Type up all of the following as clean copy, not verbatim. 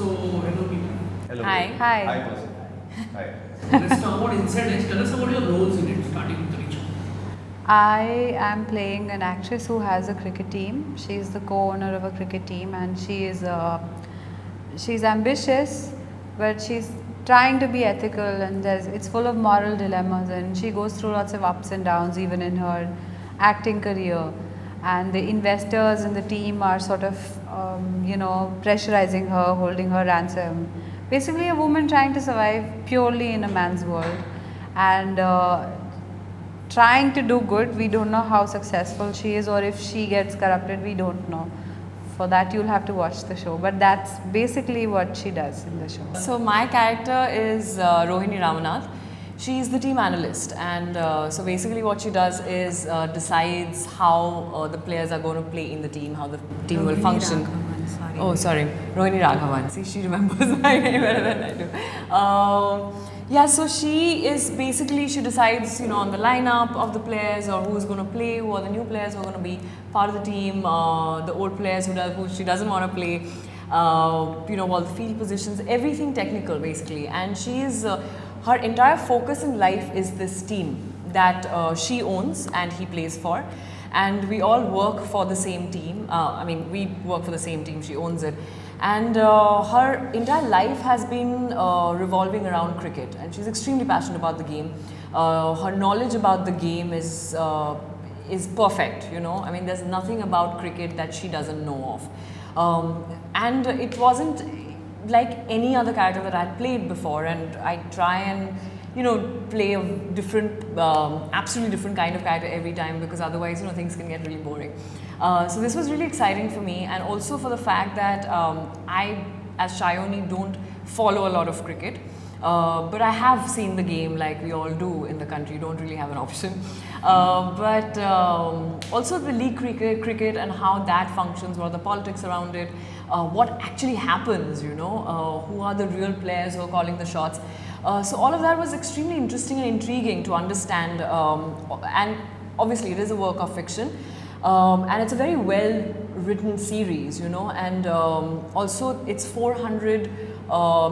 So, hello people. Hello. Hi. Hi. Hi. Person. Hi. Let's talk about Inside Edge. Tell us about your roles in it, starting with Richa. I am playing an actress who has a cricket team. She is the co-owner of a cricket team, and she's ambitious, but she's trying to be ethical, and it's full of moral dilemmas, and she goes through lots of ups and downs even in her acting career. And the investors in the team are sort of pressurizing her, holding her ransom. Basically, a woman trying to survive purely in a man's world, and trying to do good. We don't know how successful she is, or if she gets corrupted, we don't know. For that, you'll have to watch the show, but that's basically what she does in the show. So my character is Rohini Ramanath. She's the team analyst, and so basically what she does is decides how the players are going to play in the team, how the team will function. Oh, sorry, Rohini Raghavan. See, she remembers my name better than I do. Yeah, so she decides, on the lineup of the players, or who's going to play, who are the new players who are going to be part of the team, the old players who she doesn't want to play, all the field positions, everything technical basically. And she is, her entire focus in life is this team that she owns and he plays for. And we all work for the same team. We work for the same team, she owns it. And her entire life has been revolving around cricket, and she's extremely passionate about the game. Her knowledge about the game is perfect, there's nothing about cricket that she doesn't know of. And it wasn't like any other character that I'd played before, and I try and play a different, absolutely different kind of character every time, because otherwise, things can get really boring. So this was really exciting for me, and also for the fact that I, as Sayani, don't follow a lot of cricket. But I have seen the game like we all do in the country, you don't really have an option. But also the league cricket and how that functions, what are the politics around it, what actually happens, who are the real players who are calling the shots. So all of that was extremely interesting and intriguing to understand, and obviously it is a work of fiction, and it's a very well written series, and also it's 400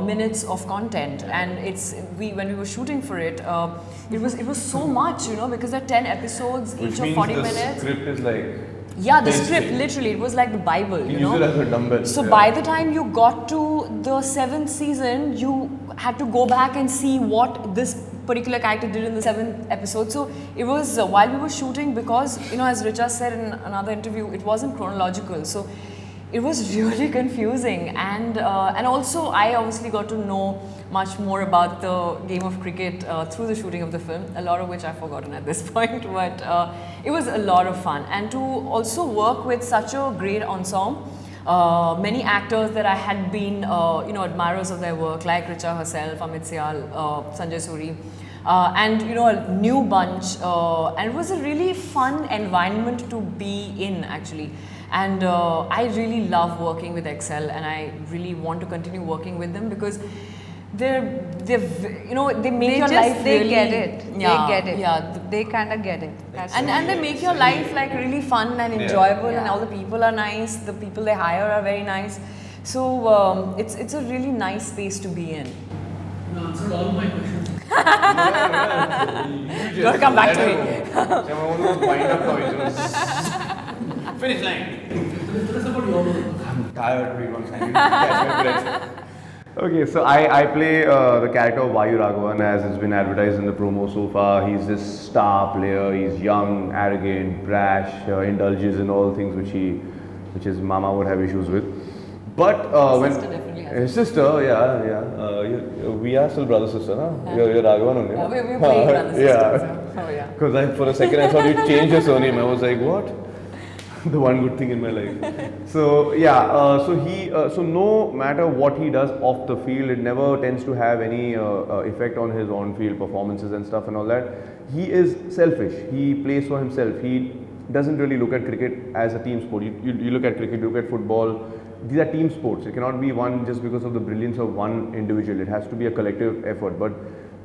minutes of content, and when we were shooting for it, it was so much, because there are 10 episodes, each of 40 minutes. The script is like, yeah, the script, literally, it was like the Bible, you use it as a dumbbell. So by the time you got to the 7th season, you had to go back and see what this particular character did in the 7th episode. So it was, while we were shooting, because, as Richa said in another interview, it wasn't chronological. So it was really confusing, and also I obviously got to know much more about the game of cricket through the shooting of the film, a lot of which I've forgotten at this point, but it was a lot of fun. And to also work with such a great ensemble, many actors that I had been admirers of their work, like Richa herself, Amit Sial, Sanjay Suri, and a new bunch, and it was a really fun environment to be in actually. And I really love working with Excel, and I really want to continue working with them, because they make your life they really, get it. Yeah, They get it. Yeah, They kind of get it. and they make your life like really fun and enjoyable, Yeah. and all the people are nice. The people they hire are very nice. So it's a really nice space to be in. You answered all my questions. Don't come back to me. Finish line. Tell us about your role. I'm tired, wait one second. Catch my breath. Okay, so I play the character of Vayu Raghavan, as it's been advertised in the promo so far. He's this star player, he's young, arrogant, brash, indulges in all things which his mama would have issues with. But His sister definitely has. his sister, yeah. We are still brother sister, huh? Yeah. You're Raghavan only. Yeah, we're playing brother sisters. Yeah. Oh yeah. Because for a second I thought you changed your surname. I was like, what? The one good thing in my life. So yeah, so no matter what he does off the field, it never tends to have any effect on his on-field performances and stuff and all that. He is selfish. He plays for himself. He doesn't really look at cricket as a team sport. You look at cricket, you look at football. These are team sports. It cannot be won just because of the brilliance of one individual. It has to be a collective effort. But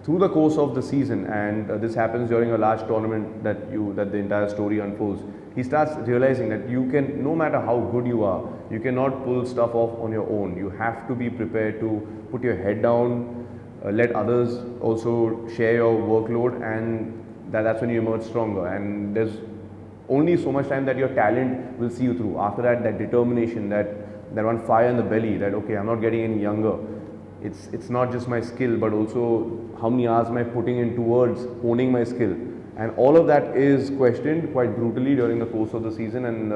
through the course of the season, and this happens during a large tournament that the entire story unfolds, he starts realizing that you can, no matter how good you are, You cannot pull stuff off on your own. You have to be prepared to put your head down, let others also share your workload, and that's when you emerge stronger. And there's only so much time that your talent will see you through. After that, that determination, that one fire in the belly, that okay, I'm not getting any younger. It's not just my skill, but also how many hours am I putting in towards honing my skill. And all of that is questioned quite brutally during the course of the season. And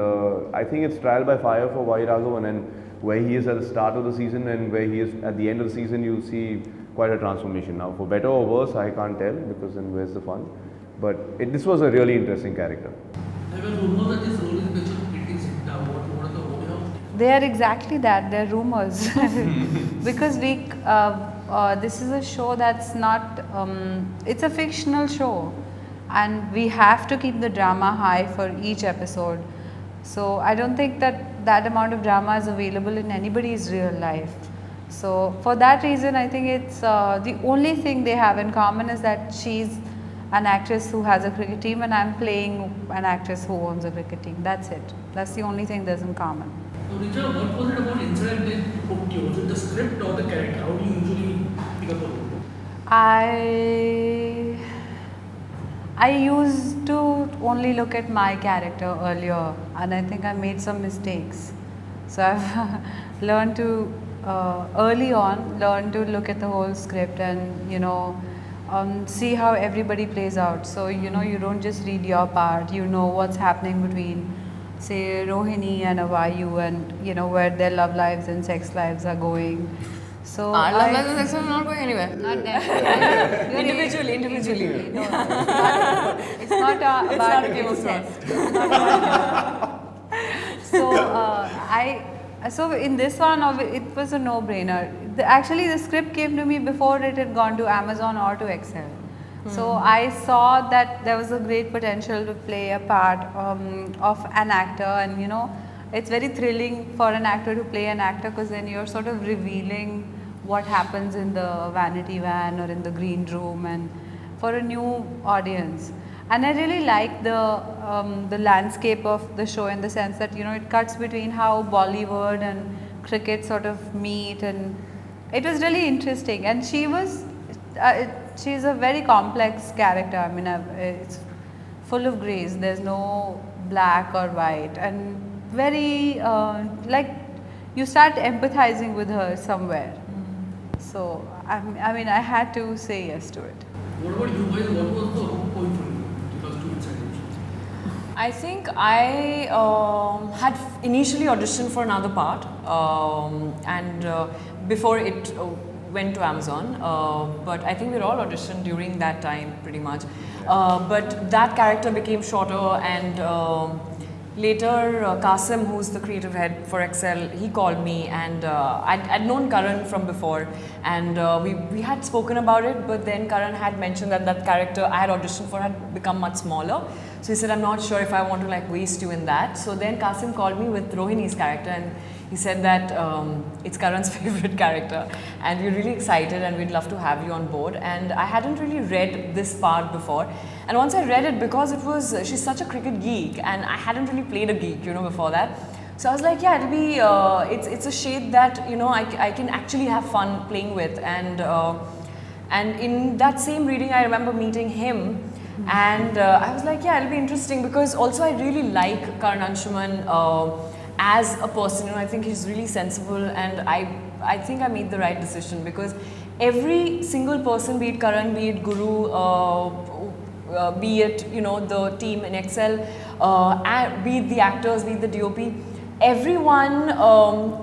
I think it's trial by fire for Y Raghavan, and where he is at the start of the season and where he is at the end of the season, you'll see quite a transformation. Now, for better or worse, I can't tell, because then where's the fun? But this was a really interesting character. There were rumors that this role is based on Pretty Zinta. What are the They are exactly that. They're rumors. Because this is a show that's not. It's a fictional show, and we have to keep the drama high for each episode. So I don't think that amount of drama is available in anybody's real life. So for that reason, I think it's the only thing they have in common is that she's an actress who has a cricket team and I'm playing an actress who owns a cricket team. That's it. That's the only thing there's in common. So Richa, what was it about incident that hooked you? Was it the script or the character? How do you usually pick up a role? I used to only look at my character earlier, and I think I made some mistakes. So I've learned to early on learn to look at the whole script and see how everybody plays out. So you don't just read your part. You know what's happening between, say, Rohini and Avayu, and where their love lives and sex lives are going. So Our love lives and sex lives are not going anywhere. Not them. Individually. No, it's not about incest. So in this one, it was a no-brainer. Actually, the script came to me before it had gone to Amazon or to Excel. So I saw that there was a great potential to play a part of an actor, and it's very thrilling for an actor to play an actor, because then you're sort of revealing what happens in the vanity van or in the green room, and for a new audience. And I really like the landscape of the show, in the sense that it cuts between how Bollywood and cricket sort of meet, and it was really interesting. And she's a very complex character. I mean, it's full of grays. There's no black or white, and very you start empathizing with her somewhere. So I mean, I had to say yes to it. What about you guys? What was the hook point for you? Because two incidents. I think I had initially auditioned for another part, and before it went to Amazon, but I think we all auditioned during that time pretty much. But that character became shorter, and later Qasim, who's the creative head for Excel, he called me, and I'd known Karan from before, and we had spoken about it, but then Karan had mentioned that character I had auditioned for had become much smaller. So he said, I'm not sure if I want to waste you in that. So then Qasim called me with Rohini's character, and he said that it's Karan's favorite character, and we're really excited and we'd love to have you on board. And I hadn't really read this part before, and once I read it, because she's such a cricket geek, and I hadn't really played a geek, before that. So I was like, yeah, it'll be, it's a shade that, I can actually have fun playing with. And in that same reading, I remember meeting him, and I was like, yeah, it'll be interesting, because also I really like Karan Anshuman as a person. I think he's really sensible, and I think I made the right decision, because every single person, be it Karan, be it Guru, be it the team in Excel, be it the actors, be it the DOP, everyone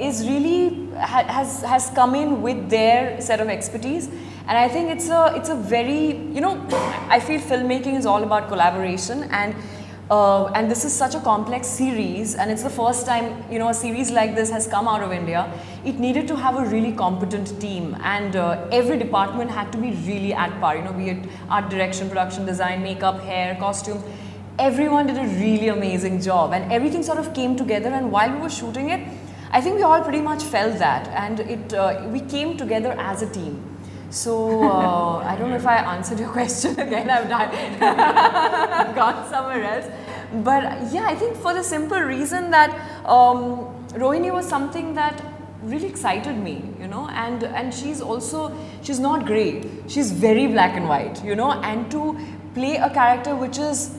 is really has come in with their set of expertise. And I think it's a very, I feel filmmaking is all about collaboration, and this is such a complex series, and it's the first time a series like this has come out of India. It needed to have a really competent team, and every department had to be really at par, be it art direction, production design, makeup, hair, costumes. Everyone did a really amazing job, and everything sort of came together. And while we were shooting it, I think we all pretty much felt that, and we came together as a team. So I don't know if I answered your question again. I've gone somewhere else. But yeah, I think for the simple reason that Rohini was something that really excited me, you know, and she's not grey, she's very black and white, you know, and to play a character which is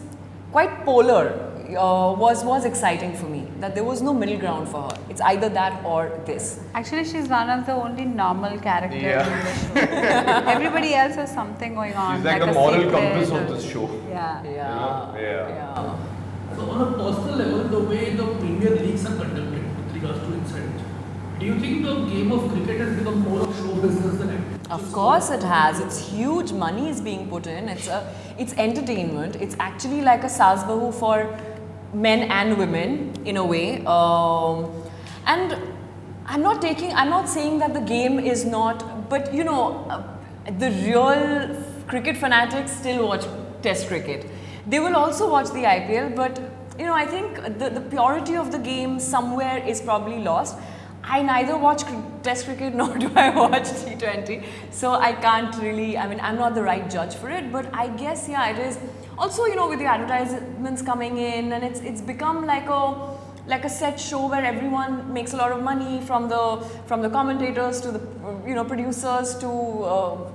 quite polar was exciting for me, that there was no middle ground for her. It's either that or this. Actually, she's one of the only normal characters Yeah. in the show. Everybody else has something going on. She's like the a moral secret compass or- of this show. Yeah. Yeah. Yeah. So on a personal level, the way the Premier Leagues are conducted with regards to insight, do you think the game of cricket has become more of show business than acting? Of course it has. It's huge money is being put in. It's entertainment. It's actually like a Salzburg for men and women in a way. And I'm not saying that the game is not, but you know, the real cricket fanatics still watch Test cricket. They will also watch the IPL, but you know, I think the purity of the game somewhere is probably lost. I neither watch Test cricket nor do I watch T20, so I can't really, I mean, I'm not the right judge for it, but I guess, yeah, it is. Also, you know, with the advertisements coming in, and it's become like a set show where everyone makes a lot of money, from the commentators to the, you know, producers to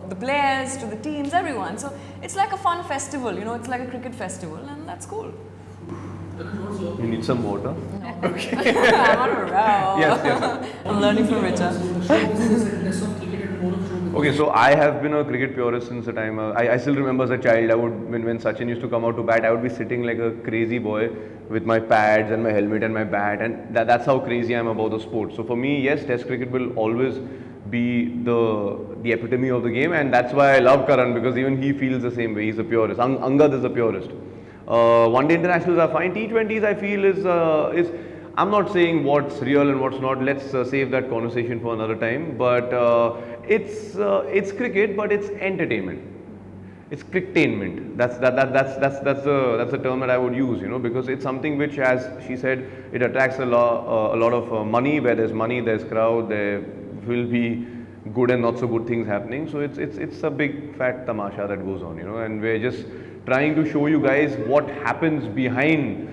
the players to the teams, everyone. So it's like a fun festival, you know, it's like a cricket festival, and that's cool. You need some water? I'm on a row. Yes. I'm learning from Richa. So show business and less of cricket and more of show business. Okay, so I have been a cricket purist since the time. I still remember as a child, when Sachin used to come out to bat, I would be sitting like a crazy boy with my pads and my helmet and my bat, and that's how crazy I am about the sport. So for me, yes, Test cricket will always be the epitome of the game, and that's why I love Karan, because even he feels the same way. He's a purist. Angad is a purist. One-day internationals are fine. T20s, I feel, is I'm not saying what's real and what's not. Let's save that conversation for another time. But it's cricket, but it's entertainment. It's cricktainment. That's the term that I would use. You know, because it's something which, as she said, it attracts a lot of money. Where there's money, there's crowd. There will be good and not so good things happening. So it's a big fat tamasha that goes on. You know, and we're just trying to show you guys what happens behind.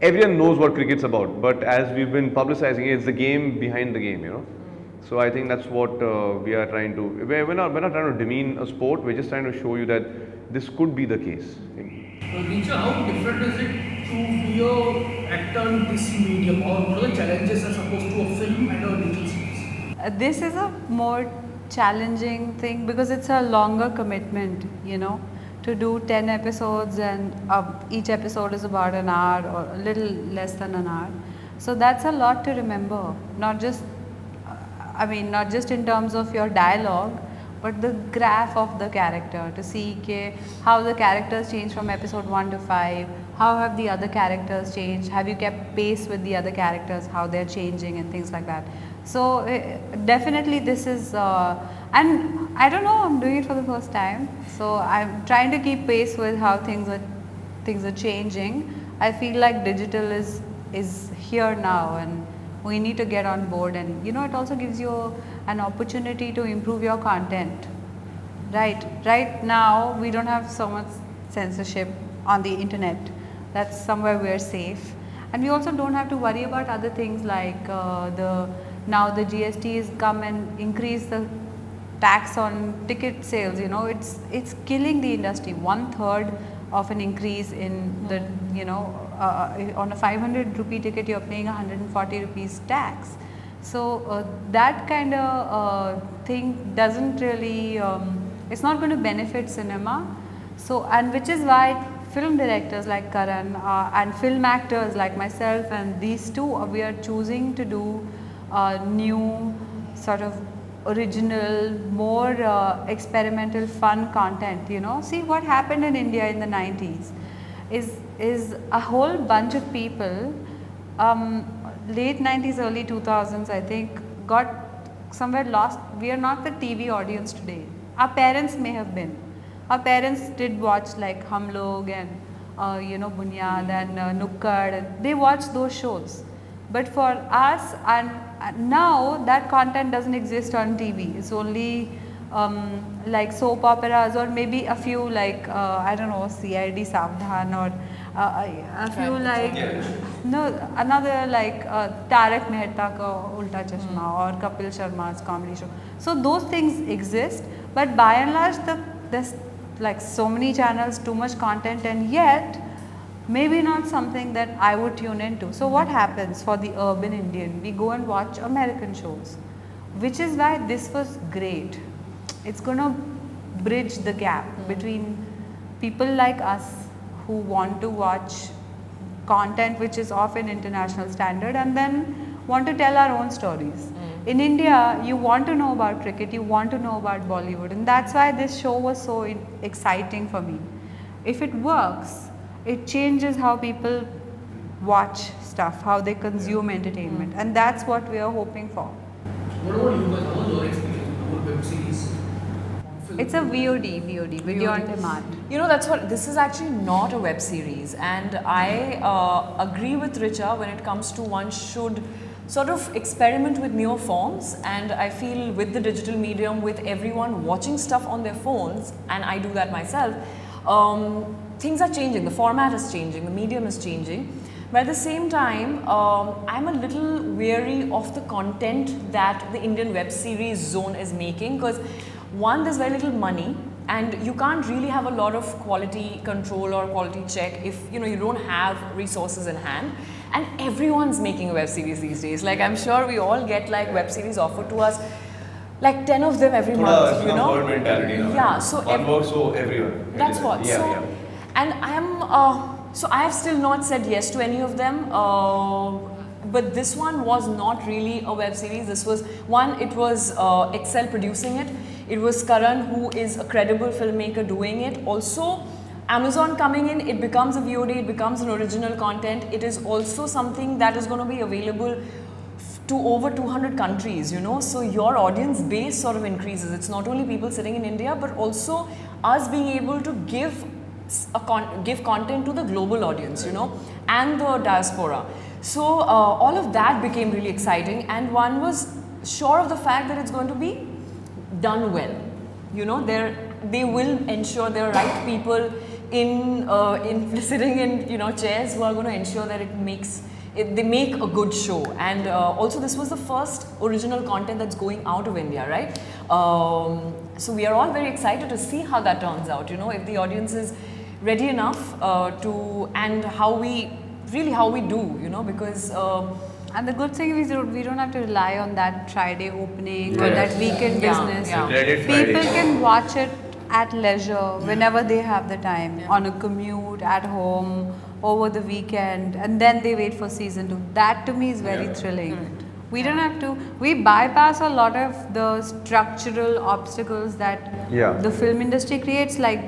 Everyone knows what cricket's about, but as we've been publicizing it, it's the game behind the game, you know. So I think that's what we are trying to. We're not trying to demean a sport. We're just trying to show you that this could be the case. Richa, how different is it to be an actor in this medium, or what are the challenges as opposed to a film and a digital series? This is a more challenging thing because it's a longer commitment, you know, to do 10 episodes, and each episode is about an hour or a little less than an hour. So that's a lot to remember, not just in terms of your dialogue, but the graph of the character, to see how the characters change from episode 1 to 5, how have the other characters changed, have you kept pace with the other characters, how they're changing and things like that. So definitely this is, and I don't know, I'm doing it for the first time, so I'm trying to keep pace with how things are changing. I feel like digital is here now, and we need to get on board, and you know, it also gives you an opportunity to improve your content. Right now we don't have so much censorship on the internet. That's somewhere we're safe, and we also don't have to worry about other things like now the GST has come and increased the tax on ticket sales. You know, it's killing the industry. 1/3 of an increase in the, you know, on a 500 rupee ticket you're paying 140 rupees tax. So that kind of thing doesn't really, it's not going to benefit cinema. So, and which is why film directors like Karan and film actors like myself and these two, we are choosing to do new sort of original, more experimental, fun content. You know, see what happened in India in the 90s is a whole bunch of people, late 90s, early 2000s, I think, got somewhere lost. We are not the TV audience today. Our parents may have been. Our parents did watch like Hum Log and you know, Bunyad and Nukkad. They watched those shows. But for us, and now that content doesn't exist on TV. It's only like soap operas, or maybe a few like I don't know, CID Savdhan, or A few like no another like Tarak Mehta ka Ulta Chashma or Kapil Sharma's comedy show. So those things exist, but by and large there's like so many channels, too much content, and yet maybe not something that I would tune into. So what happens for the urban Indian? We go and watch American shows, which is why this was great. It's gonna bridge the gap between people like us who want to watch content which is of an international standard and then want to tell our own stories. In India, you want to know about cricket, you want to know about Bollywood, and that's why this show was so exciting for me. If it works, it changes how people watch stuff, how they consume entertainment, and that's what we are hoping for. What about you guys? How was your experience with web series? It's a VOD, video on demand. You know, that's what, this is actually not a web series, and I agree with Richa when it comes to one should sort of experiment with newer forms, and I feel with the digital medium, with everyone watching stuff on their phones, and I do that myself, things are changing, the format is changing, the medium is changing. But at the same time, I'm a little wary of the content that the Indian web series zone is making, because one, there's very little money, and you can't really have a lot of quality control or quality check if you don't have resources in hand. And everyone's making a web series these days. Like, I'm sure we all get like web series offered to us, like 10 of them every month, you know. Herd mentality now. Yeah, so one works for everyone. that's what. Yeah, so, yeah. And so I have still not said yes to any of them. But this one was not really a web series. This was one. It was Excel producing it. It was Karan, who is a credible filmmaker, doing it. Also, Amazon coming in, it becomes a VOD, it becomes an original content. It is also something that is going to be available to over 200 countries, you know. So your audience base sort of increases. It's not only people sitting in India, but also us being able to give content to the global audience, you know, and the diaspora. So all of that became really exciting, and one was sure of the fact that it's going to be done well. You know, they will ensure there are right people in sitting in chairs who are going to ensure that they make a good show. And also, this was the first original content that's going out of India, right? So we are all very excited to see how that turns out. You know, if the audience is ready enough and how we do, you know, because. And the good thing is we don't have to rely on that Friday opening or that weekend business. People can watch it at leisure whenever they have the time, on a commute, at home, over the weekend, and then they wait for season 2. That to me is very thrilling. We don't have to, we bypass a lot of the structural obstacles that the film industry creates, like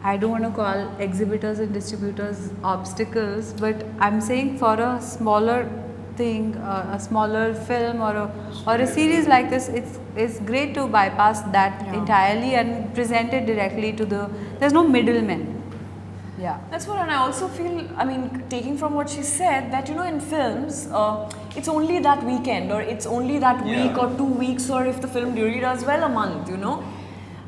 I don't want to call exhibitors and distributors obstacles, but I'm saying for a smaller thing, a smaller film or a series like this, it's great to bypass that entirely and present it directly to there's no middlemen. Yeah. That's what, and I also feel, I mean, taking from what she said, that, you know, in films, it's only that weekend, or it's only that week or 2 weeks, or if the film really does well, a month, you know.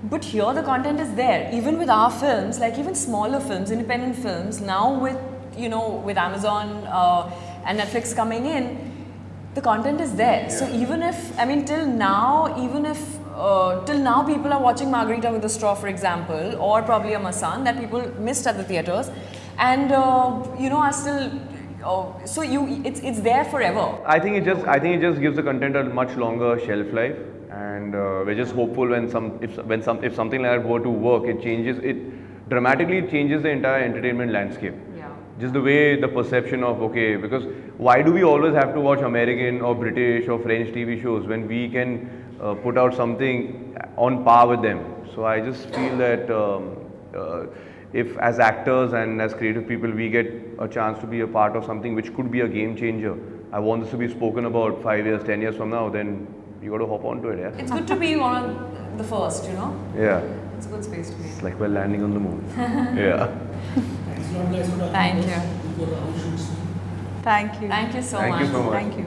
But here the content is there. Even with our films, like even smaller films, independent films, now with, you know, with Amazon and Netflix coming in, the content is there. Yeah. So even if, I mean, till now people are watching Margarita with a Straw, for example, or probably a Masan that people missed at the theatres, and you know, are still. So it's there forever. I think it just gives the content a much longer shelf life, and we're just hopeful if something like that were to work, it dramatically changes the entire entertainment landscape. Yeah. Just the way the perception of because why do we always have to watch American or British or French TV shows when we can put out something on par with them? So I just feel that if as actors and as creative people we get a chance to be a part of something which could be a game changer, I want this to be spoken about 5 years, 10 years from now, then you got to hop onto it. Yeah. It's good to be one of the first, you know. Yeah. It's a good space to be. It's like we're landing on the moon. Yeah. Thank you. Thank you. Thank you so much. Thank you so much. Thank you.